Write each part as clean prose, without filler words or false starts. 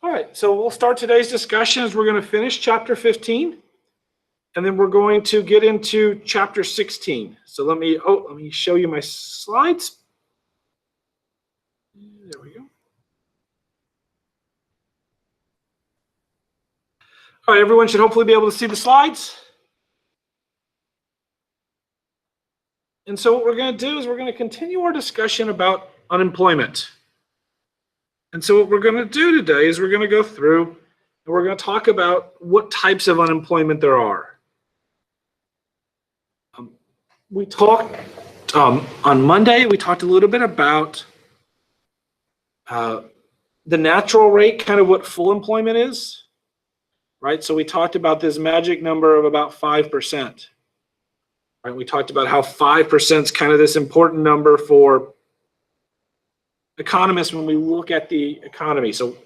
All right, so we'll start today's discussion as we're going to finish chapter 15, and then we're going to get into chapter 16. So let me show you my slides. There we go. All right, everyone should hopefully be able to see the slides. And so what we're going to do is we're going to continue our discussion about unemployment. And so what we're going to do today is we're going to go through and we're going to talk about what types of unemployment there are. We talked on Monday, we talked a little bit about the natural rate, kind of what full employment is, right? So we talked about this magic number of about 5%. Right? We talked about how 5% is kind of this important number for economists when we look at the economy. So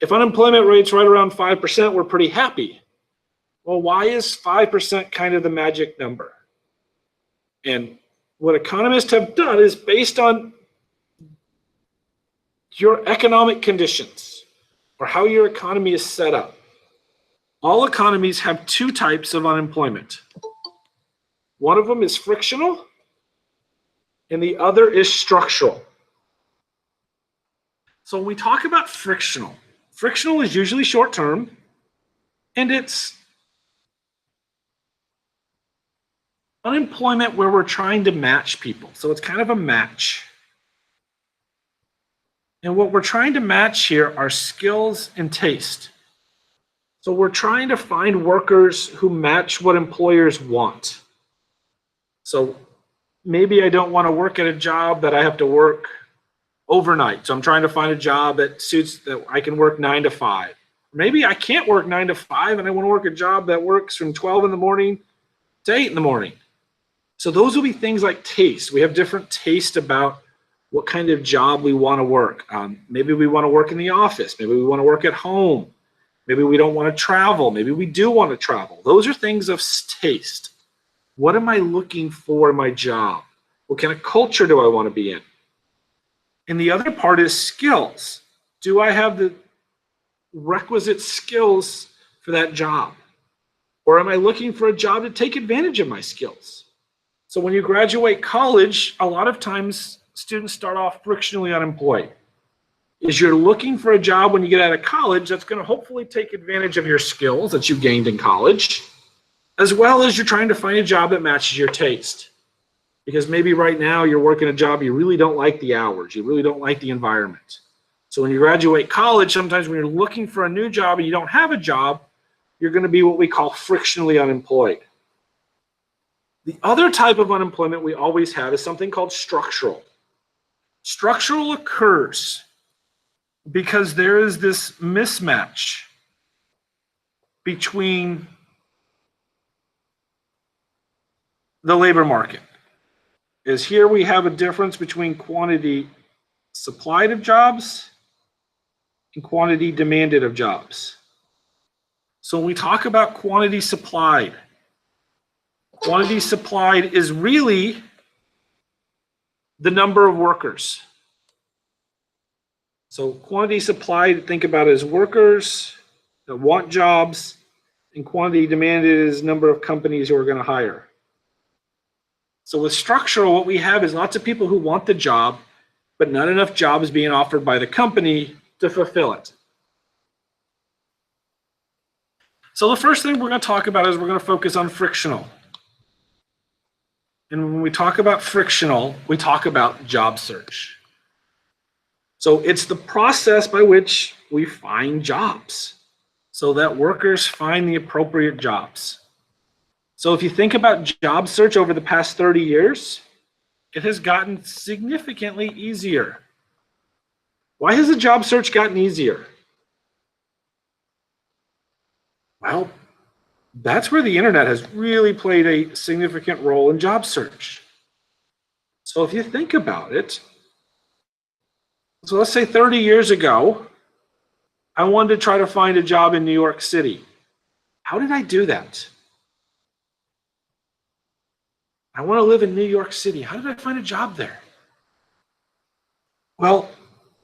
if unemployment rate's right around 5%, we're pretty happy. Well, why is 5% kind of the magic number? And what economists have done is based on your economic conditions or how your economy is set up. All economies have two types of unemployment. One of them is frictional, and the other is structural. So when we talk about frictional is usually short term, and it's unemployment where we're trying to match people. So it's kind of a match. And what we're trying to match here are skills and taste. So we're trying to find workers who match what employers want. So maybe I don't want to work at a job that I have to work overnight. So I'm trying to find a job that suits that I can work 9 to 5. Maybe I can't work 9 to 5 and I want to work a job that works from 12 in the morning to 8 in the morning. So those will be things like taste. We have different taste about what kind of job we want to work. Maybe we want to work in the office. Maybe we want to work at home. Maybe we don't want to travel. Maybe we do want to travel. Those are things of taste. What am I looking for in my job? What kind of culture do I want to be in? And the other part is skills. Do I have the requisite skills for that job? Or am I looking for a job to take advantage of my skills? So when you graduate college, a lot of times students start off frictionally unemployed. Is you're looking for a job when you get out of college that's going to hopefully take advantage of your skills that you gained in college, as well as you're trying to find a job that matches your taste. Because maybe right now you're working a job, you really don't like the hours, you really don't like the environment. So when you graduate college, sometimes when you're looking for a new job and you don't have a job, you're going to be what we call frictionally unemployed. The other type of unemployment we always have is something called structural. Structural occurs because there is this mismatch between the labor market. Is here we have a difference between quantity supplied of jobs and quantity demanded of jobs. So when we talk about quantity supplied is really the number of workers. So quantity supplied, think about it as workers that want jobs, and quantity demanded is number of companies who are going to hire. So with structural, what we have is lots of people who want the job, but not enough jobs being offered by the company to fulfill it. So the first thing we're going to talk about is we're going to focus on frictional. And when we talk about frictional, we talk about job search. So it's the process by which we find jobs so that workers find the appropriate jobs. So if you think about job search over the past 30 years, it has gotten significantly easier. Why has the job search gotten easier? Well, that's where the internet has really played a significant role in job search. So if you think about it, so let's say 30 years ago, I wanted to try to find a job in New York City. How did I do that? I want to live in New York City. How did I find a job there? Well,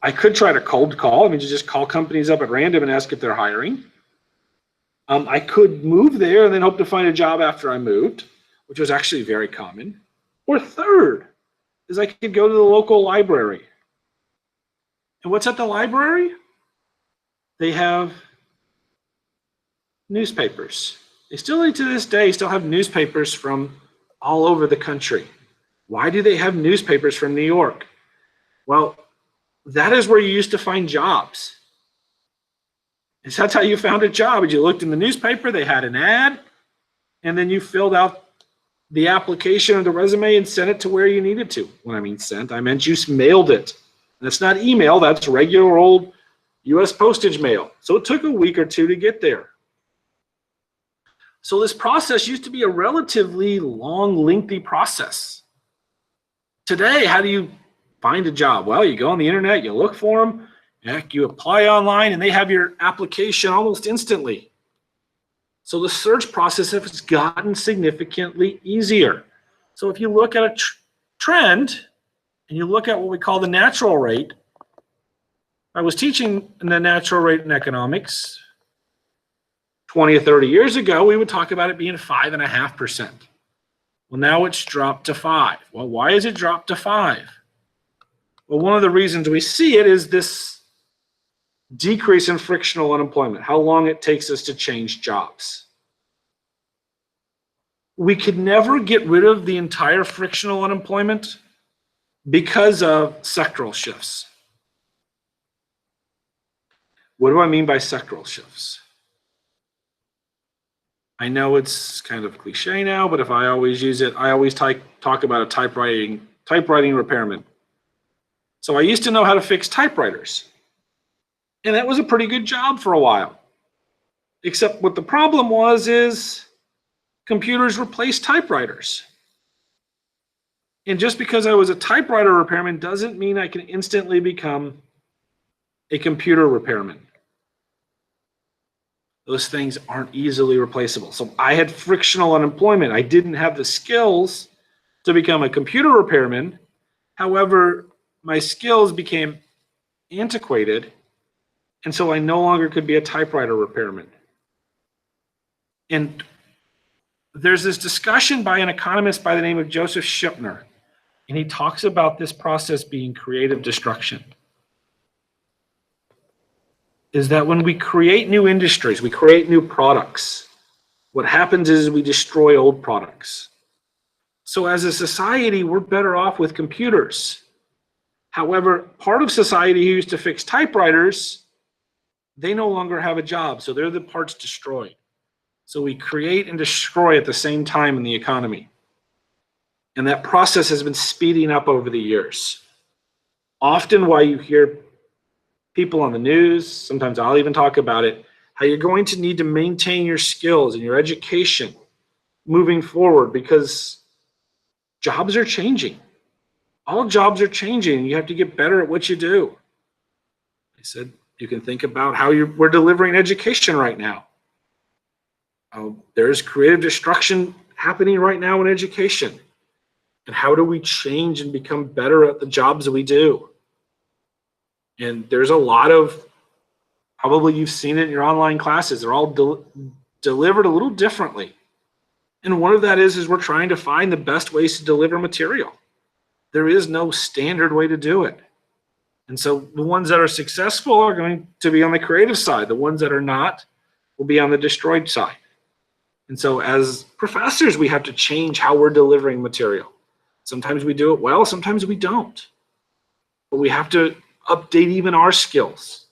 I could try to cold call. I mean, you just call companies up at random and ask if they're hiring. I could move there and then hope to find a job after I moved, which was actually very common. Or third is I could go to the local library. And what's at the library? They have newspapers. They still, to this day, still have newspapers from all over the country. Why do they have newspapers from New York? Well, that is where you used to find jobs. That's how you found a job. You looked in the newspaper, they had an ad, and then you filled out the application or the resume and sent it to where you needed to. When I mean sent, I meant you mailed it. That's not email, that's regular old US postage mail. So it took a week or two to get there. So this process used to be a relatively long, lengthy process. Today, how do you find a job? Well, you go on the internet, you look for them, heck, you apply online, and they have your application almost instantly. So the search process has gotten significantly easier. So if you look at a trend, and you look at what we call the natural rate, I was teaching the natural rate in economics 20 or 30 years ago. We would talk about it being 5.5%. Well, now it's dropped to 5. Well, why is it dropped to 5? Well, one of the reasons we see it is this decrease in frictional unemployment, how long it takes us to change jobs. We could never get rid of the entire frictional unemployment because of sectoral shifts. What do I mean by sectoral shifts? I know it's kind of cliche now, but if I always use it, I always talk about a typewriting repairman. So I used to know how to fix typewriters. And that was a pretty good job for a while. Except what the problem was is computers replaced typewriters. And just because I was a typewriter repairman doesn't mean I can instantly become a computer repairman. Those things aren't easily replaceable. So I had frictional unemployment. I didn't have the skills to become a computer repairman. However, my skills became antiquated, and so I no longer could be a typewriter repairman. And there's this discussion by an economist by the name of Joseph Schipner, and he talks about this process being creative destruction. Is that when we create new industries, we create new products, what happens is we destroy old products. So as a society, we're better off with computers. However, part of society who used to fix typewriters, they no longer have a job, so they're the parts destroyed. So we create and destroy at the same time in the economy. And that process has been speeding up over the years. Often why you hear people on the news, sometimes I'll even talk about it, how you're going to need to maintain your skills and your education moving forward because jobs are changing. All jobs are changing. You have to get better at what you do. I said, you can think about how we're delivering education right now. There's creative destruction happening right now in education. And how do we change and become better at the jobs that we do? And there's a lot of, probably you've seen it in your online classes, they're all delivered a little differently. And one of that is we're trying to find the best ways to deliver material. There is no standard way to do it. And so the ones that are successful are going to be on the creative side. The ones that are not will be on the destroyed side. And so as professors, we have to change how we're delivering material. Sometimes we do it well, sometimes we don't. But we have to update even our skills.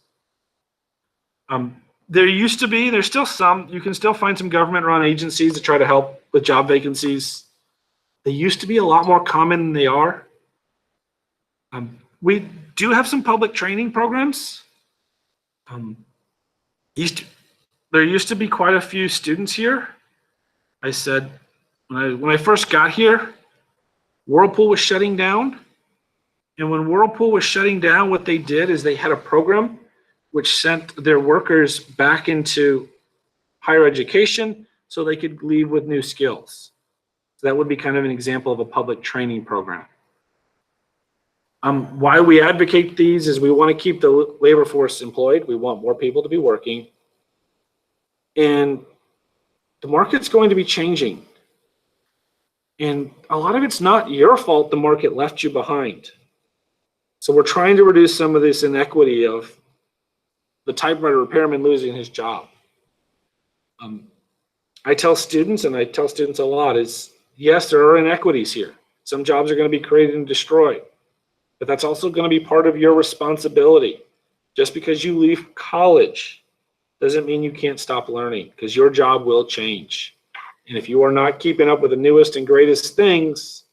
There used to be, there's still some, you can still find some government-run agencies that try to help with job vacancies. They used to be a lot more common than they are. We do have some public training programs. There used to be quite a few students here. I said, when I first got here, Whirlpool was shutting down. And when Whirlpool was shutting down, what they did is they had a program which sent their workers back into higher education so they could leave with new skills. So that would be kind of an example of a public training program. Why we advocate these is we want to keep the labor force employed. We want more people to be working. And the market's going to be changing. And a lot of it's not your fault the market left you behind. So we're trying to reduce some of this inequity of the typewriter repairman losing his job. I tell students, and I tell students a lot, is yes, there are inequities here. Some jobs are going to be created and destroyed, but that's also going to be part of your responsibility. Just because you leave college doesn't mean you can't stop learning, because your job will change. And if you are not keeping up with the newest and greatest things,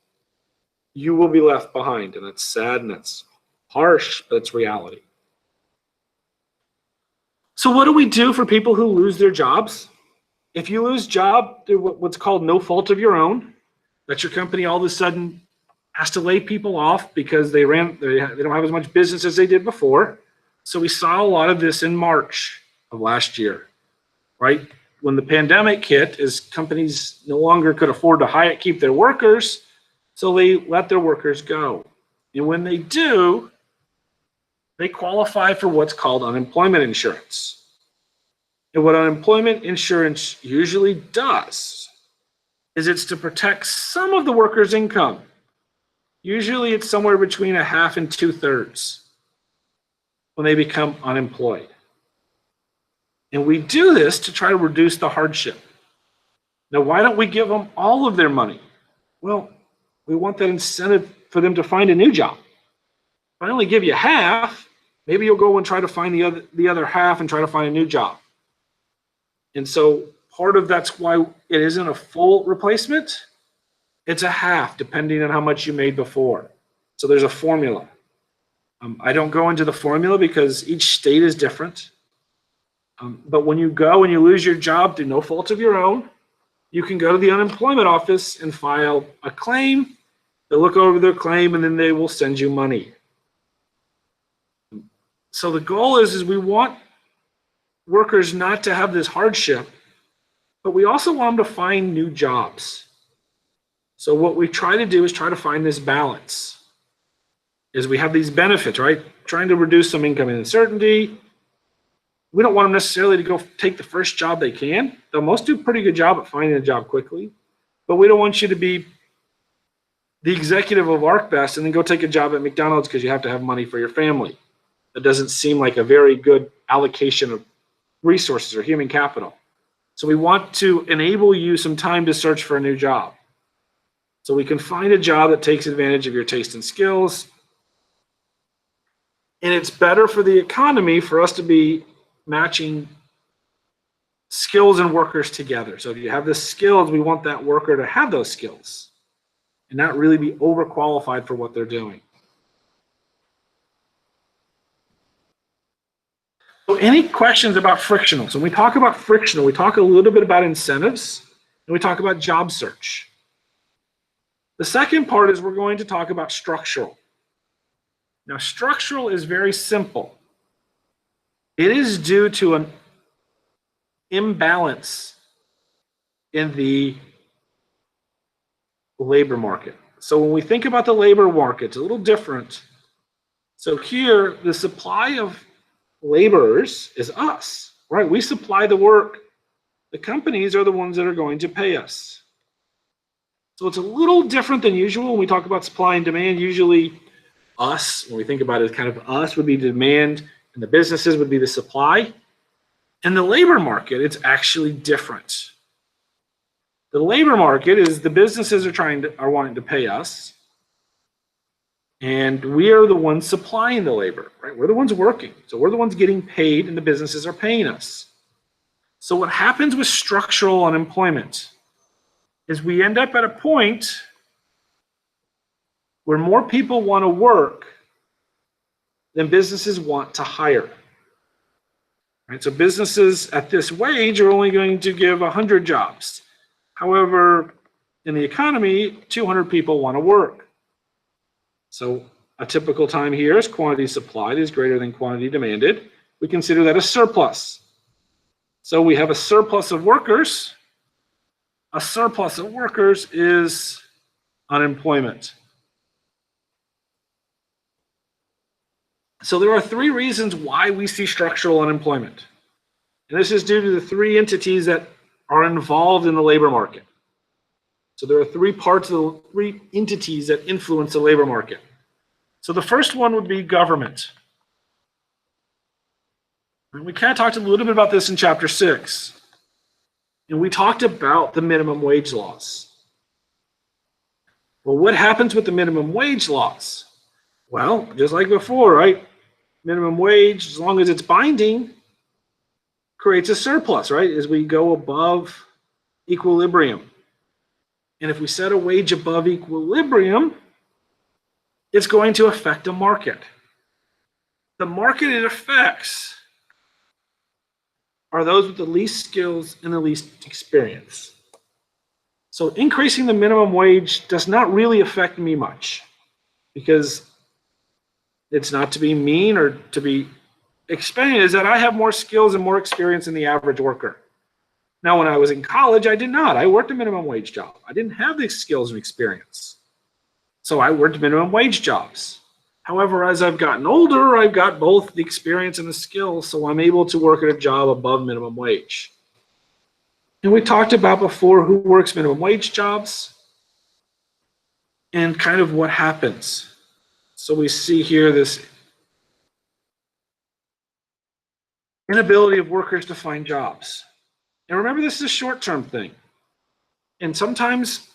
you will be left behind. And that's sad and that's harsh, but it's reality. So what do we do for people who lose their jobs? If you lose job through what's called no fault of your own, that your company all of a sudden has to lay people off because they don't have as much business as they did before. So we saw a lot of this in March of last year, right? When the pandemic hit, is companies no longer could afford to keep their workers, so they let their workers go. And when they do, they qualify for what's called unemployment insurance. And what unemployment insurance usually does is it's to protect some of the worker's income. Usually it's somewhere between a half and 2/3 when they become unemployed. And we do this to try to reduce the hardship. Now, why don't we give them all of their money? Well, we want that incentive for them to find a new job. If I only give you half, maybe you'll go and try to find the other half and try to find a new job. And so part of that's why it isn't a full replacement. It's a half, depending on how much you made before. So there's a formula. I don't go into the formula because each state is different. But when you go and you lose your job through no fault of your own, you can go to the unemployment office and file a claim. They'll look over their claim and then they will send you money. So the goal is we want workers not to have this hardship, but we also want them to find new jobs. So what we try to do is try to find this balance. Is we have these benefits, right? Trying to reduce some income uncertainty. We don't want them necessarily to go take the first job they can. They'll most do a pretty good job at finding a job quickly, but we don't want you to be the executive of ArcBest and then go take a job at McDonald's because you have to have money for your family. That doesn't seem like a very good allocation of resources or human capital. So we want to enable you some time to search for a new job. So we can find a job that takes advantage of your taste and skills. And it's better for the economy for us to be matching skills and workers together. So if you have the skills, we want that worker to have those skills and not really be overqualified for what they're doing. So any questions about frictional? So when we talk about frictional, we talk a little bit about incentives and we talk about job search. The second part is we're going to talk about structural. Now, structural is very simple. It is due to an imbalance in the labor market. So when we think about the labor market, it's a little different. So here, the supply of laborers is us, right? We supply the work. The companies are the ones that are going to pay us. So it's a little different than usual when we talk about supply and demand. Usually us, when we think about it, kind of us would be demand and the businesses would be the supply. In the labor market, it's actually different. The labor market is the businesses are wanting to pay us, and we are the ones supplying the labor, right? We're the ones working. So we're the ones getting paid and the businesses are paying us. So what happens with structural unemployment is we end up at a point where more people want to work than businesses want to hire. Right? So businesses at this wage are only going to give 100 jobs. However, in the economy, 200 people want to work. So a typical time here is quantity supplied is greater than quantity demanded. We consider that a surplus. So we have a surplus of workers. A surplus of workers is unemployment. So there are three reasons why we see structural unemployment. And this is due to the three entities that are involved in the labor market. So there are three entities that influence the labor market. So the first one would be government. And we kind of talked a little bit about this in chapter 6. And we talked about the minimum wage laws. Well, what happens with the minimum wage laws? Well, just like before, right? Minimum wage, as long as it's binding, creates a surplus, right? As we go above equilibrium. And if we set a wage above equilibrium, it's going to affect a market. The market it affects are those with the least skills and the least experience. So increasing the minimum wage does not really affect me much, because it's not to be mean or to be explained, is that I have more skills and more experience than the average worker. Now, when I was in college, I did not. I worked a minimum wage job. I didn't have the skills and experience. So I worked minimum wage jobs. However, as I've gotten older, I've got both the experience and the skills, so I'm able to work at a job above minimum wage. And we talked about before who works minimum wage jobs and kind of what happens. So we see here this inability of workers to find jobs. And remember, this is a short-term thing. And sometimes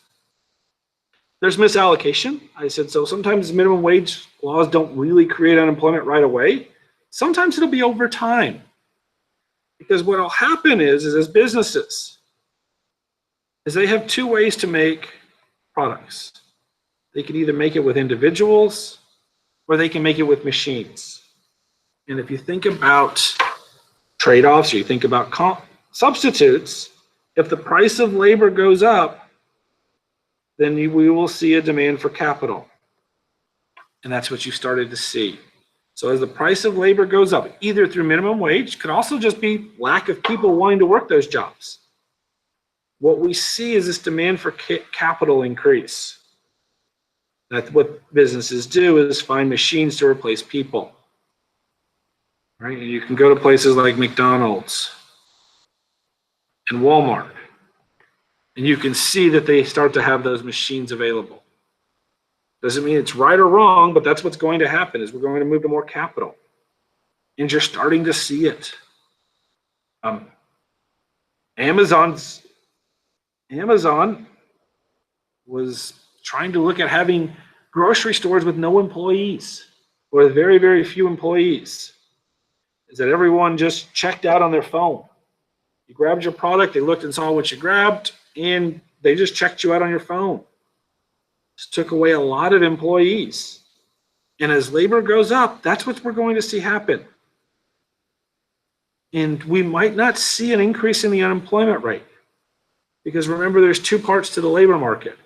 there's misallocation. I said, so sometimes minimum wage laws don't really create unemployment right away. Sometimes it'll be over time. Because what will happen is as businesses, is they have two ways to make products. They can either make it with individuals or they can make it with machines. And if you think about trade-offs or you think about substitutes, if the price of labor goes up, then we will see a demand for capital. And that's what you started to see. So as the price of labor goes up, either through minimum wage, could also just be lack of people wanting to work those jobs. What we see is this demand for capital increase. That's what businesses do, is find machines to replace people. Right? And you can go to places like McDonald's and Walmart, and you can see that they start to have those machines available. Doesn't mean it's right or wrong, but that's what's going to happen, is we're going to move to more capital. And you're starting to see it. Amazon was trying to look at having grocery stores with no employees, or with very, very few employees. Is that everyone just checked out on their phone. You grabbed your product, they looked and saw what you grabbed, and they just checked you out on your phone. This took away a lot of employees. And as labor goes up, that's what we're going to see happen. And we might not see an increase in the unemployment rate. Because remember, there's two parts to the labor market.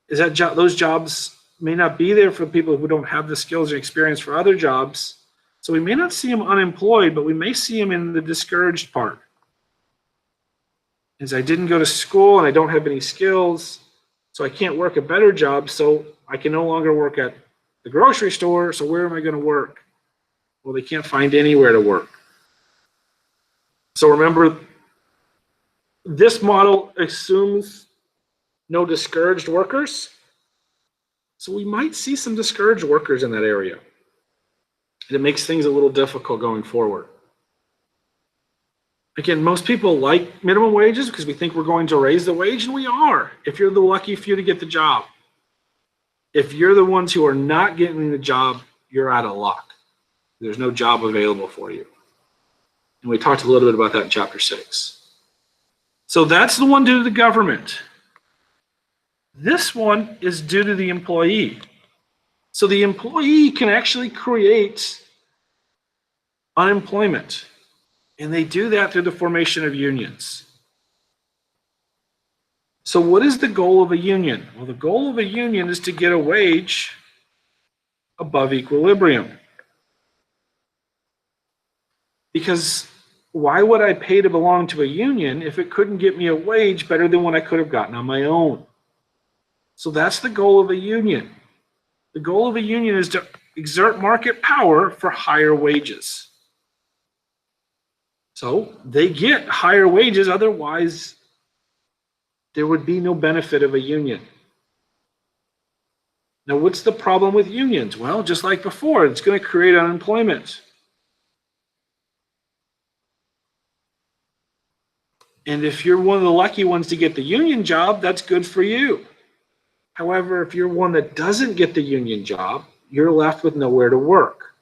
Is that those jobs may not be there for people who don't have the skills or experience for other jobs. So we may not see them unemployed, but we may see them in the discouraged part. Is I didn't go to school and I don't have any skills, so I can't work a better job, so I can no longer work at the grocery store, so where am I going to work? Well, they can't find anywhere to work. So remember, this model assumes no discouraged workers. So we might see some discouraged workers in that area. And it makes things a little difficult going forward. Again, most people like minimum wages because we think we're going to raise the wage, and we are, if you're the lucky few to get the job. If you're the ones who are not getting the job, you're out of luck. There's no job available for you. And we talked a little bit about that in chapter 6. So that's the one due to the government. This one is due to the employee. So the employee can actually create unemployment. And they do that through the formation of unions. So what is the goal of a union? Well, the goal of a union is to get a wage above equilibrium. Because why would I pay to belong to a union if it couldn't get me a wage better than what I could have gotten on my own? So that's the goal of a union. The goal of a union is to exert market power for higher wages. So they get higher wages, otherwise there would be no benefit of a union. Now, what's the problem with unions? Well, just like before, it's going to create unemployment. And if you're one of the lucky ones to get the union job, that's good for you. However, if you're one that doesn't get the union job, you're left with nowhere to work.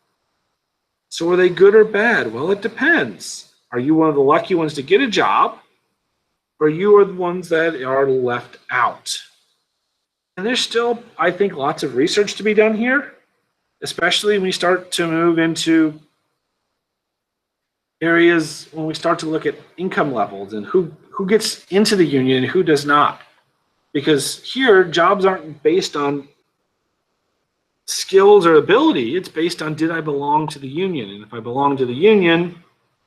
So are they good or bad? Well, it depends. Are you one of the lucky ones to get a job, or you are the ones that are left out? And there's still, I think, lots of research to be done here, especially when we start to move into areas when we start to look at income levels and who gets into the union and who does not. Because here, jobs aren't based on skills or ability. It's based on, did I belong to the union? And if I belong to the union,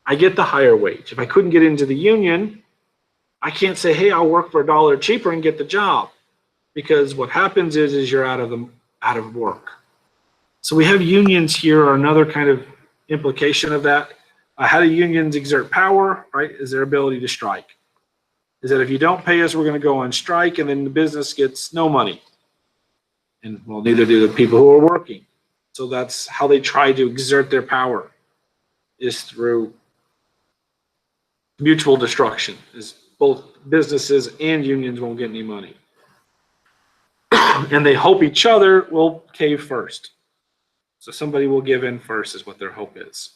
I get the higher wage. If I couldn't get into the union, I can't say, hey, I'll work for $1 cheaper and get the job. Because what happens is you're out of work. So we have unions here are another kind of implication of that. How do unions exert power, right? Is their ability to strike. Is that if you don't pay us, we're going to go on strike, and then the business gets no money. And well, neither do the people who are working. So that's how they try to exert their power, is through mutual destruction, is both businesses and unions won't get any money. And they hope each other will cave first. So somebody will give in first is what their hope is.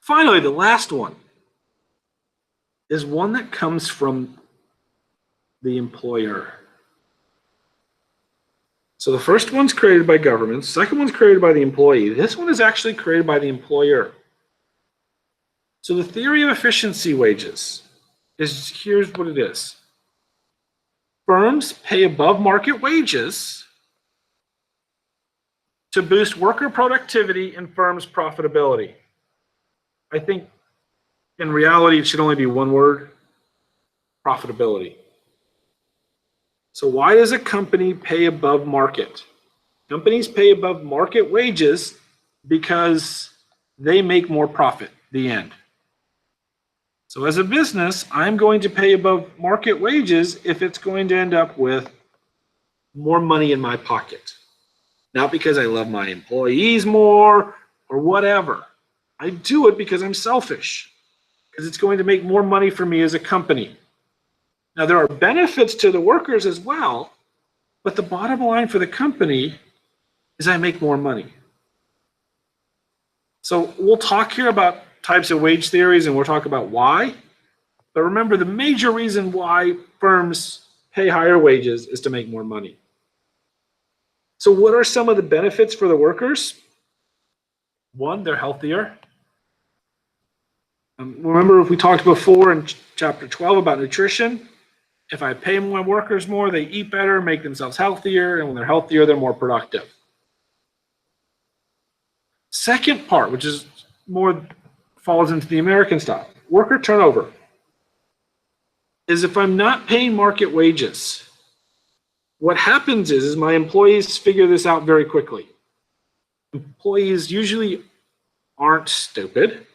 Finally, the last one is one that comes from the employer. So the first one's created by government, second one's created by the employee. This one is actually created by the employer. So the theory of efficiency wages is, here's what it is. Firms pay above market wages to boost worker productivity and firms' profitability. I think in reality, it should only be one word: profitability. So why does a company pay above market? Companies pay above market wages because they make more profit, the end. So as a business, I'm going to pay above market wages if it's going to end up with more money in my pocket. Not because I love my employees more or whatever. I do it because I'm selfish, because it's going to make more money for me as a company. Now, there are benefits to the workers as well, but the bottom line for the company is I make more money. So we'll talk here about types of wage theories, and we'll talk about why. But remember, the major reason why firms pay higher wages is to make more money. So what are some of the benefits for the workers? One, they're healthier. Remember, if we talked before in chapter 12 about nutrition, if I pay my workers more, they eat better, make themselves healthier, and when they're healthier, they're more productive. Second part, which is more falls into the American style, worker turnover, is if I'm not paying market wages, what happens is my employees figure this out very quickly. Employees usually aren't stupid.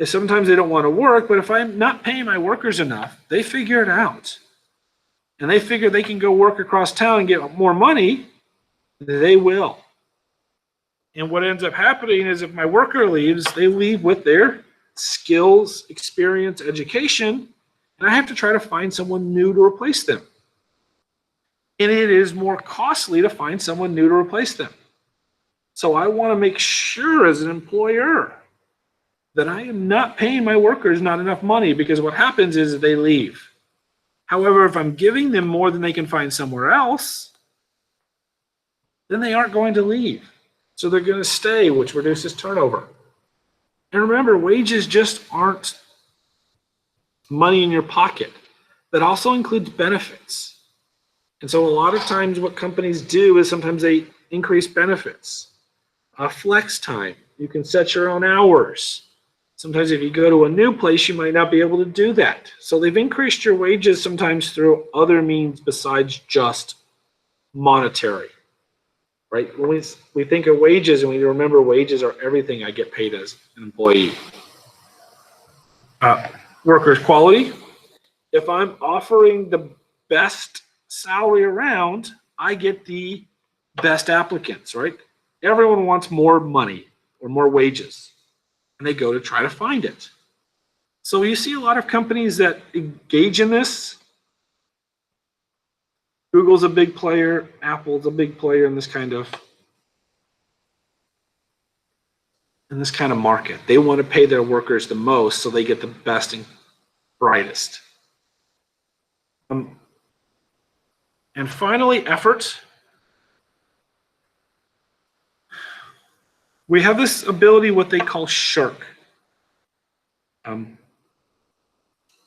Sometimes they don't want to work, but if I'm not paying my workers enough, they figure it out. And they figure they can go work across town and get more money, they will. And what ends up happening is if my worker leaves, they leave with their skills, experience, education, and I have to try to find someone new to replace them. And it is more costly to find someone new to replace them. So I want to make sure as an employer that I am not paying my workers not enough money, because what happens is they leave. However, if I'm giving them more than they can find somewhere else, then they aren't going to leave. So they're going to stay, which reduces turnover. And remember, wages just aren't money in your pocket. That also includes benefits. And so a lot of times what companies do is sometimes they increase benefits. Flex time. You can set your own hours. Sometimes if you go to a new place, you might not be able to do that. So they've increased your wages sometimes through other means besides just monetary, right? When we think of wages, and we remember wages are everything I get paid as an employee. Workers' quality. If I'm offering the best salary around, I get the best applicants, right? Everyone wants more money or more wages, and they go to try to find it. So you see a lot of companies that engage in this. Google's a big player, Apple's a big player in this kind of market. They want to pay their workers the most so they get the best and brightest. And finally, effort. We have this ability, what they call shirk.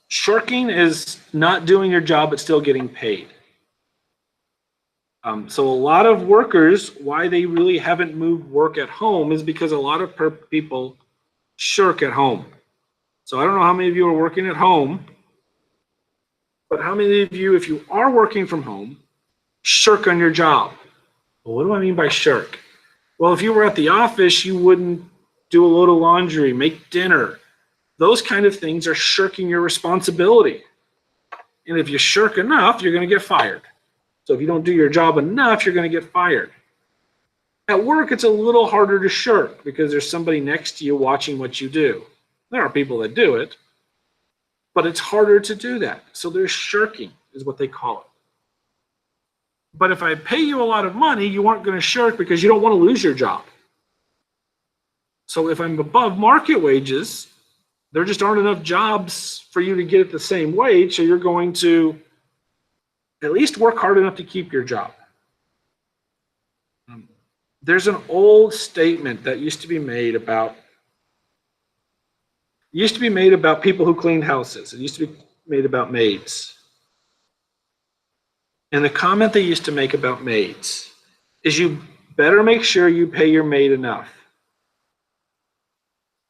Shirking is not doing your job but still getting paid. So a lot of workers, why they really haven't moved work at home is because a lot of people shirk at home. So I don't know how many of you are working at home, but how many of you, if you are working from home, shirk on your job? Well, what do I mean by shirk? Well, if you were at the office, you wouldn't do a load of laundry, make dinner. Those kind of things are shirking your responsibility. And if you shirk enough, you're going to get fired. So if you don't do your job enough, you're going to get fired. At work, it's a little harder to shirk because there's somebody next to you watching what you do. There are people that do it, but it's harder to do that. So there's shirking is what they call it. But if I pay you a lot of money, you aren't going to shirk because you don't want to lose your job. So if I'm above market wages, there just aren't enough jobs for you to get at the same wage, so you're going to at least work hard enough to keep your job. There's an old statement that used to be made about people who cleaned houses. It used to be made about maids. And the comment they used to make about maids is you better make sure you pay your maid enough.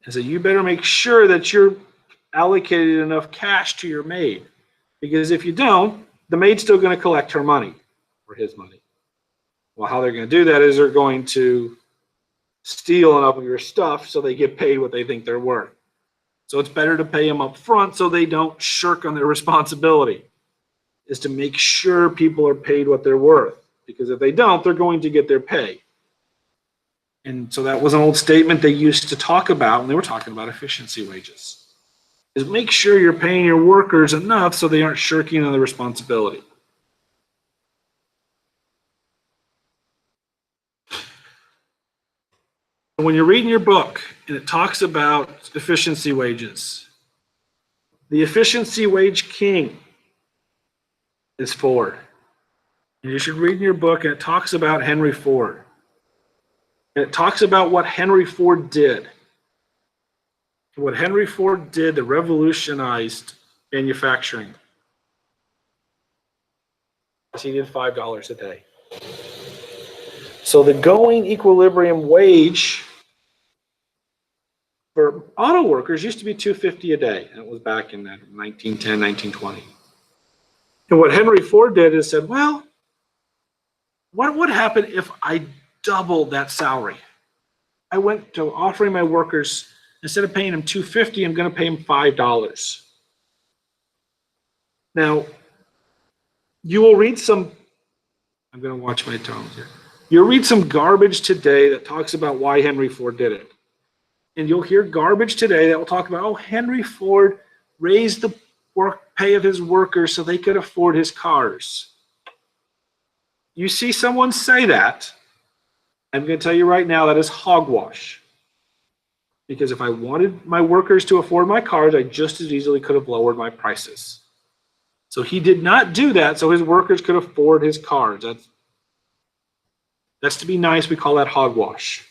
And so you better make sure that you're allocated enough cash to your maid. Because if you don't, the maid's still going to collect her money or his money. Well, how they're going to do that is they're going to steal enough of your stuff so they get paid what they think they're worth. So it's better to pay them up front so they don't shirk on their responsibility, is to make sure people are paid what they're worth. Because if they don't, they're going to get their pay. And so that was an old statement they used to talk about when they were talking about efficiency wages, is make sure you're paying your workers enough so they aren't shirking on their responsibility. When you're reading your book and it talks about efficiency wages, the efficiency wage king is Ford. And you should read in your book, and it talks about Henry Ford. And it talks about what Henry Ford did. What Henry Ford did that revolutionized manufacturing. He did $5 a day. So the going equilibrium wage for auto workers used to be $250 a day. And it was back in 1910, 1920. And what Henry Ford did is said, well, what would happen if I doubled that salary? I went to offering my workers, instead of paying them $250, I'm going to pay them $5. Now, you will read some, I'm going to watch my tones here. You'll read some garbage today that talks about why Henry Ford did it. And you'll hear garbage today that will talk about, oh, Henry Ford raised the pay of his workers so they could afford his cars. You see someone say that, I'm going to tell you right now that is hogwash. Because if I wanted my workers to afford my cars, I just as easily could have lowered my prices. So he did not do that so his workers could afford his cars. That's to be nice, we call that hogwash.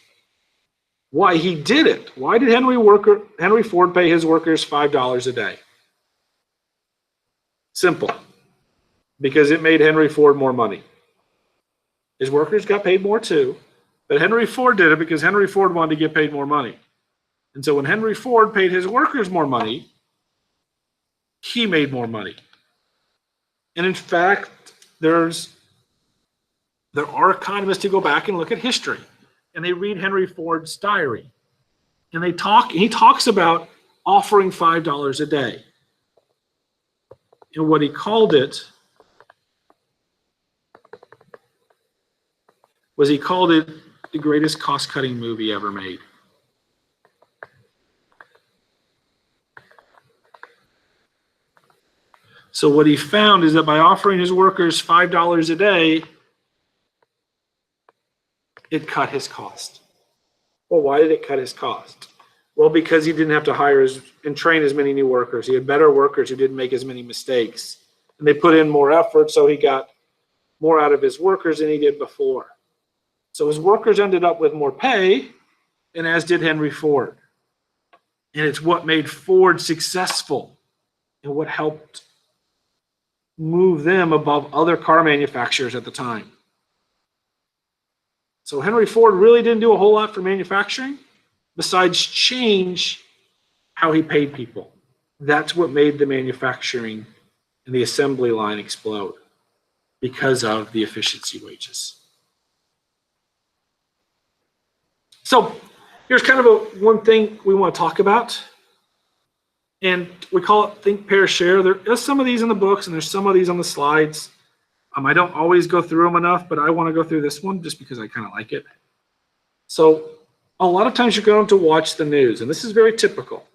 Why he did it? Why did Henry Ford pay his workers $5 a day? Simple. Because it made Henry Ford more money. His workers got paid more too, but Henry Ford did it because Henry Ford wanted to get paid more money. And so when Henry Ford paid his workers more money, he made more money. And in fact, there's There are economists who go back and look at history, and they read Henry Ford's diary, and he talks about offering $5 a day. And what he called it was the greatest cost-cutting movie ever made. So what he found is that by offering his workers $5 a day, it cut his cost. Well, why did it cut his cost? Well, because he didn't have to hire and train as many new workers. He had better workers who didn't make as many mistakes. And they put in more effort, so he got more out of his workers than he did before. So his workers ended up with more pay, and as did Henry Ford. And it's what made Ford successful and what helped move them above other car manufacturers at the time. So Henry Ford really didn't do a whole lot for manufacturing besides change how he paid people. That's what made the manufacturing and the assembly line explode, because of the efficiency wages. So here's kind of one thing we want to talk about, and we call it think, pair, share. There's some of these in the books, and there's some of these on the slides. I don't always go through them enough, but I want to go through this one just because I kind of like it. So a lot of times you're going to watch the news, and this is very typical.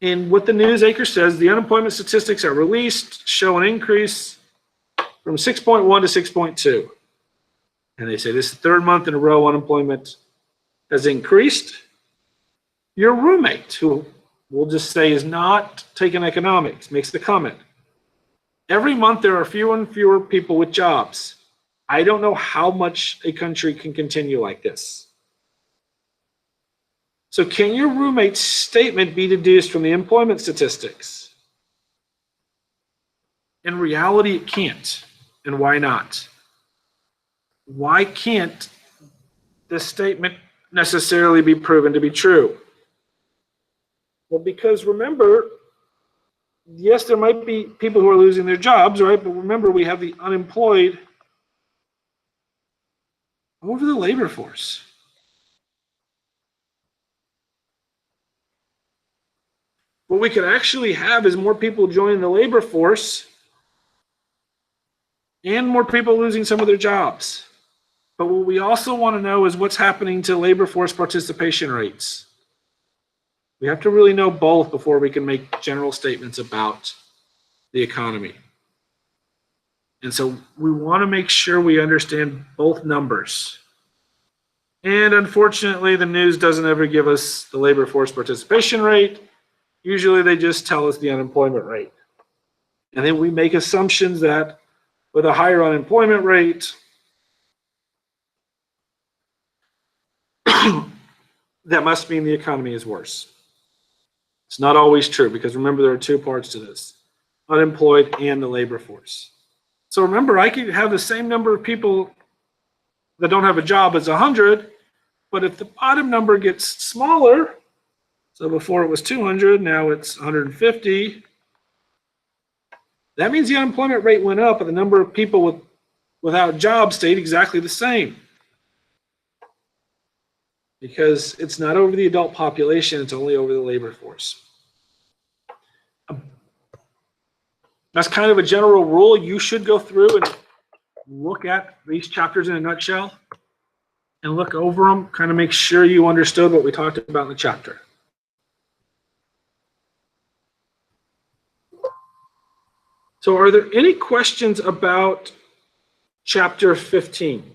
And what the news anchor says, the unemployment statistics are released, show an increase from 6.1 to 6.2. And they say this is the third month in a row unemployment has increased. Your roommate, who we'll just say is not taking economics, makes the comment. Every month there are fewer and fewer people with jobs. I don't know how much a country can continue like this. So can your roommate's statement be deduced from the employment statistics? In reality, it can't. And why not? Why can't this statement necessarily be proven to be true? Well, because remember, yes, there might be people who are losing their jobs, right? But remember, we have the unemployed over the labor force. What we could actually have is more people joining the labor force and more people losing some of their jobs. But what we also want to know is what's happening to labor force participation rates. We have to really know both before we can make general statements about the economy. And so we want to make sure we understand both numbers. And unfortunately, the news doesn't ever give us the labor force participation rate. Usually they just tell us the unemployment rate. And then we make assumptions that with a higher unemployment rate, that must mean the economy is worse. It's not always true, because remember, there are two parts to this: unemployed and the labor force. So remember, I could have the same number of people that don't have a job as 100, but if the bottom number gets smaller, so before it was 200, now it's 150, that means the unemployment rate went up and the number of people without jobs stayed exactly the same. Because it's not over the adult population, it's only over the labor force. That's kind of a general rule. You should go through and look at these chapters in a nutshell and look over them, kind of make sure you understood what we talked about in the chapter. So are there any questions about chapter 15?